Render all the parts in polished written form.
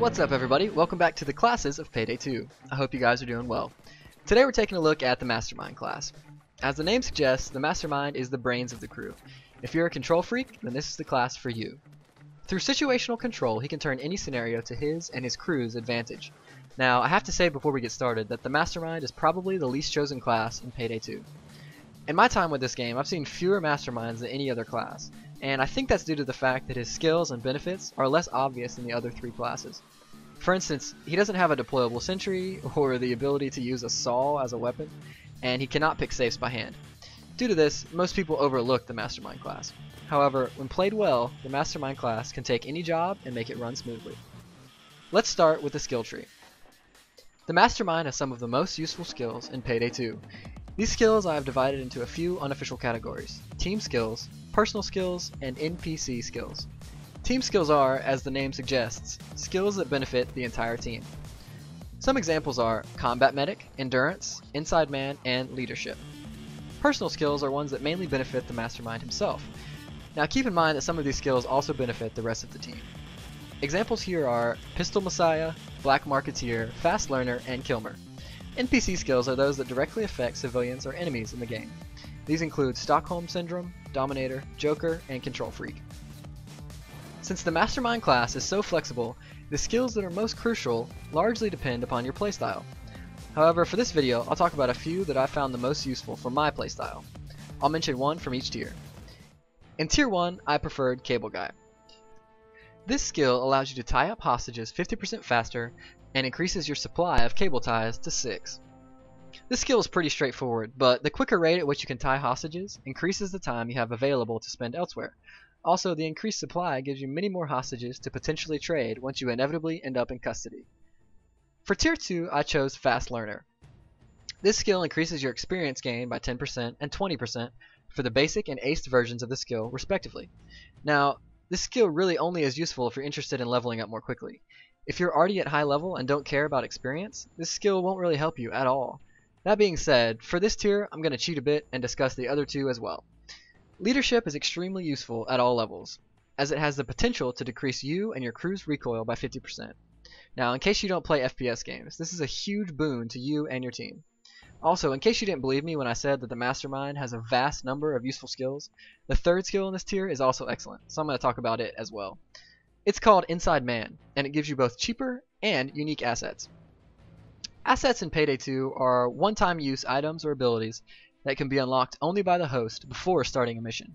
What's up everybody, welcome back to the classes of Payday 2. I hope you guys are doing well. Today we're taking a look at the Mastermind class. As the name suggests, the Mastermind is the brains of the crew. If you're a control freak, then this is the class for you. Through situational control, he can turn any scenario to his and his crew's advantage. Now, I have to say before we get started that the Mastermind is probably the least chosen class in Payday 2. In my time with this game, I've seen fewer Masterminds than any other class, and I think that's due to the fact that his skills and benefits are less obvious than the other three classes. For instance, he doesn't have a deployable sentry or the ability to use a saw as a weapon, and he cannot pick safes by hand. Due to this, most people overlook the Mastermind class. However, when played well, the Mastermind class can take any job and make it run smoothly. Let's start with the skill tree. The Mastermind has some of the most useful skills in Payday 2. These skills I have divided into a few unofficial categories: team skills, personal skills, and NPC skills. Team skills are, as the name suggests, skills that benefit the entire team. Some examples are combat medic, endurance, inside man, and leadership. Personal skills are ones that mainly benefit the Mastermind himself. Now keep in mind that some of these skills also benefit the rest of the team. Examples here are Pistol Messiah, Black Marketeer, Fast Learner, and Kilmer. NPC skills are those that directly affect civilians or enemies in the game. These include Stockholm Syndrome, Dominator, Joker, and Control Freak. Since the Mastermind class is so flexible, the skills that are most crucial largely depend upon your playstyle. However, for this video, I'll talk about a few that I found the most useful for my playstyle. I'll mention one from each tier. In Tier 1, I preferred Cable Guy. This skill allows you to tie up hostages 50% faster and increases your supply of cable ties to 6. This skill is pretty straightforward, but the quicker rate at which you can tie hostages increases the time you have available to spend elsewhere. Also, the increased supply gives you many more hostages to potentially trade once you inevitably end up in custody. For Tier 2, I chose Fast Learner. This skill increases your experience gain by 10% and 20% for the basic and aced versions of the skill, respectively. Now, this skill really only is useful if you're interested in leveling up more quickly. If you're already at high level and don't care about experience, this skill won't really help you at all. That being said, for this tier, I'm going to cheat a bit and discuss the other two as well. Leadership is extremely useful at all levels, as it has the potential to decrease you and your crew's recoil by 50%. Now, in case you don't play FPS games, this is a huge boon to you and your team. Also, in case you didn't believe me when I said that the Mastermind has a vast number of useful skills, the third skill in this tier is also excellent, so I'm going to talk about it as well. It's called Inside Man, and it gives you both cheaper and unique assets. Assets in Payday 2 are one-time use items or abilities that can be unlocked only by the host before starting a mission.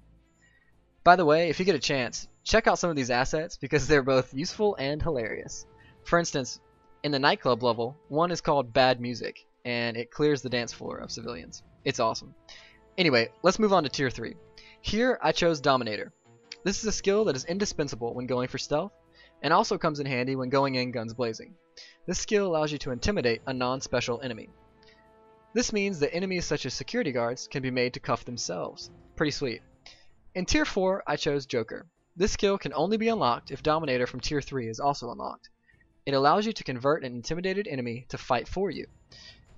By the way, if you get a chance, check out some of these assets because they're both useful and hilarious. For instance, in the nightclub level, one is called Bad Music, and it clears the dance floor of civilians. It's awesome. Anyway, let's move on to Tier 3. Here, I chose Dominator. This is a skill that is indispensable when going for stealth, and also comes in handy when going in guns blazing. This skill allows you to intimidate a non-special enemy. This means that enemies such as security guards can be made to cuff themselves. Pretty sweet. In Tier 4, I chose Joker. This skill can only be unlocked if Dominator from Tier 3 is also unlocked. It allows you to convert an intimidated enemy to fight for you.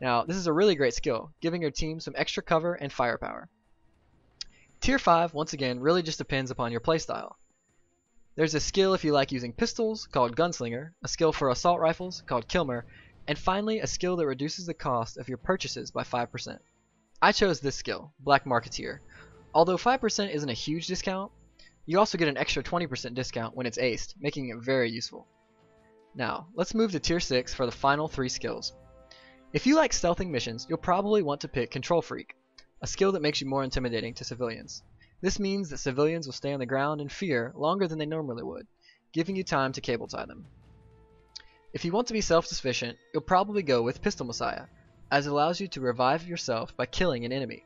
Now, this is a really great skill, giving your team some extra cover and firepower. Tier 5, once again, really just depends upon your playstyle. There's a skill if you like using pistols, called Gunslinger, a skill for assault rifles, called Kilmer, and finally a skill that reduces the cost of your purchases by 5%. I chose this skill, Black Marketeer. Although 5% isn't a huge discount, you also get an extra 20% discount when it's aced, making it very useful. Now, let's move to Tier 6 for the final 3 skills. If you like stealthing missions, you'll probably want to pick Control Freak, a skill that makes you more intimidating to civilians. This means that civilians will stay on the ground in fear longer than they normally would, giving you time to cable tie them. If you want to be self-sufficient, you'll probably go with Pistol Messiah, as it allows you to revive yourself by killing an enemy.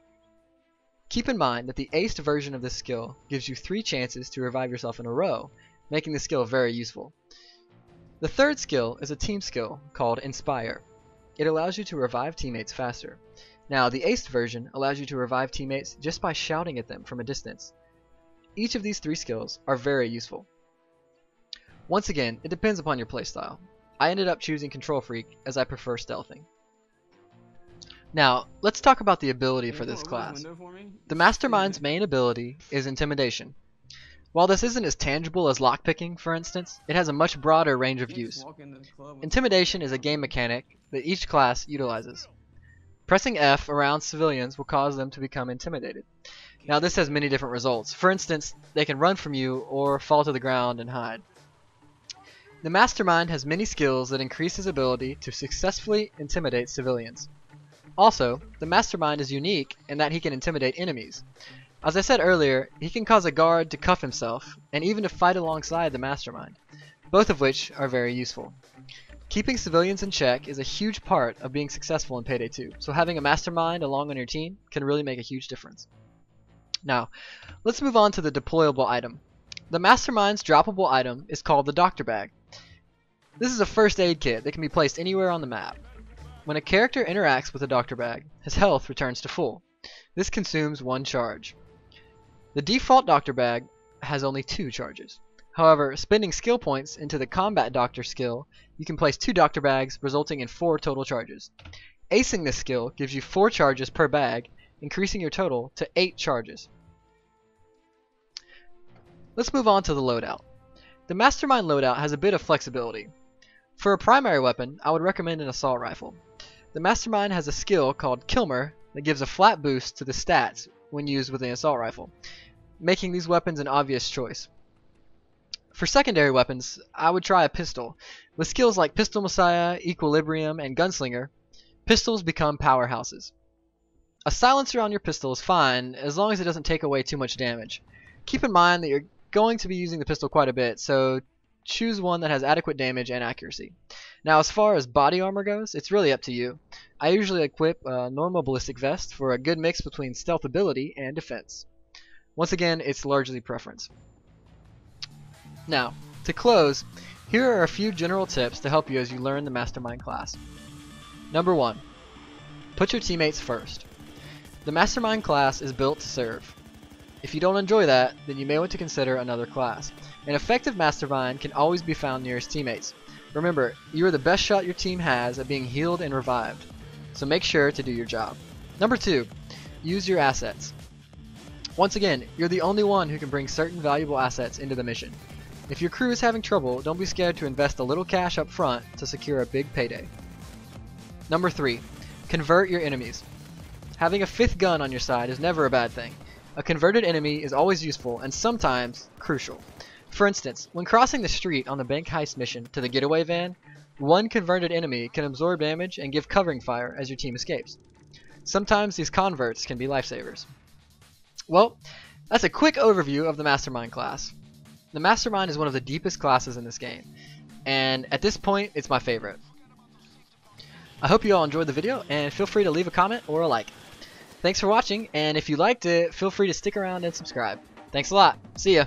Keep in mind that the aced version of this skill gives you 3 chances to revive yourself in a row, making the skill very useful. The third skill is a team skill called Inspire. It allows you to revive teammates faster. Now, the aced version allows you to revive teammates just by shouting at them from a distance. Each of these 3 skills are very useful. Once again, it depends upon your playstyle. I ended up choosing Control Freak as I prefer stealthing. Now, let's talk about the ability for this class. The Mastermind's main ability is Intimidation. While this isn't as tangible as lockpicking, for instance, it has a much broader range of use. Intimidation is a game mechanic that each class utilizes. Pressing F around civilians will cause them to become intimidated. Now this has many different results. For instance, they can run from you or fall to the ground and hide. The Mastermind has many skills that increase his ability to successfully intimidate civilians. Also, the Mastermind is unique in that he can intimidate enemies. As I said earlier, he can cause a guard to cuff himself, and even to fight alongside the Mastermind, both of which are very useful. Keeping civilians in check is a huge part of being successful in Payday 2, so having a Mastermind along on your team can really make a huge difference. Now, let's move on to the deployable item. The Mastermind's droppable item is called the Doctor Bag. This is a first aid kit that can be placed anywhere on the map. When a character interacts with the Doctor Bag, his health returns to full. This consumes 1 charge. The default Doctor Bag has only 2 charges. However, spending skill points into the Combat Doctor skill, you can place 2 Doctor Bags, resulting in 4 total charges. Acing this skill gives you 4 charges per bag, increasing your total to 8 charges. Let's move on to the loadout. The Mastermind loadout has a bit of flexibility. For a primary weapon, I would recommend an assault rifle. The Mastermind has a skill called Kilmer that gives a flat boost to the stats when used with an assault rifle, making these weapons an obvious choice. For secondary weapons, I would try a pistol. With skills like Pistol Messiah, Equilibrium, and Gunslinger, pistols become powerhouses. A silencer on your pistol is fine as long as it doesn't take away too much damage. Keep in mind that you're going to be using the pistol quite a bit, so choose one that has adequate damage and accuracy. Now, as far as body armor goes, it's really up to you. I usually equip a normal ballistic vest for a good mix between stealth ability and defense. Once again, it's largely preference. Now, to close, here are a few general tips to help you as you learn the Mastermind class. Number 1. Put your teammates first. The Mastermind class is built to serve. If you don't enjoy that, then you may want to consider another class. An effective Mastermind can always be found near his teammates. Remember, you are the best shot your team has at being healed and revived, so make sure to do your job. Number 2. Use your assets. Once again, you're the only one who can bring certain valuable assets into the mission. If your crew is having trouble, don't be scared to invest a little cash up front to secure a big payday. Number 3. Convert your enemies. Having a 5th gun on your side is never a bad thing. A converted enemy is always useful and sometimes crucial. For instance, when crossing the street on the bank heist mission to the getaway van, one converted enemy can absorb damage and give covering fire as your team escapes. Sometimes these converts can be lifesavers. Well, that's a quick overview of the Mastermind class. The Mastermind is one of the deepest classes in this game, and at this point, it's my favorite. I hope you all enjoyed the video, and feel free to leave a comment or a like. Thanks for watching, and if you liked it, feel free to stick around and subscribe. Thanks a lot. See ya.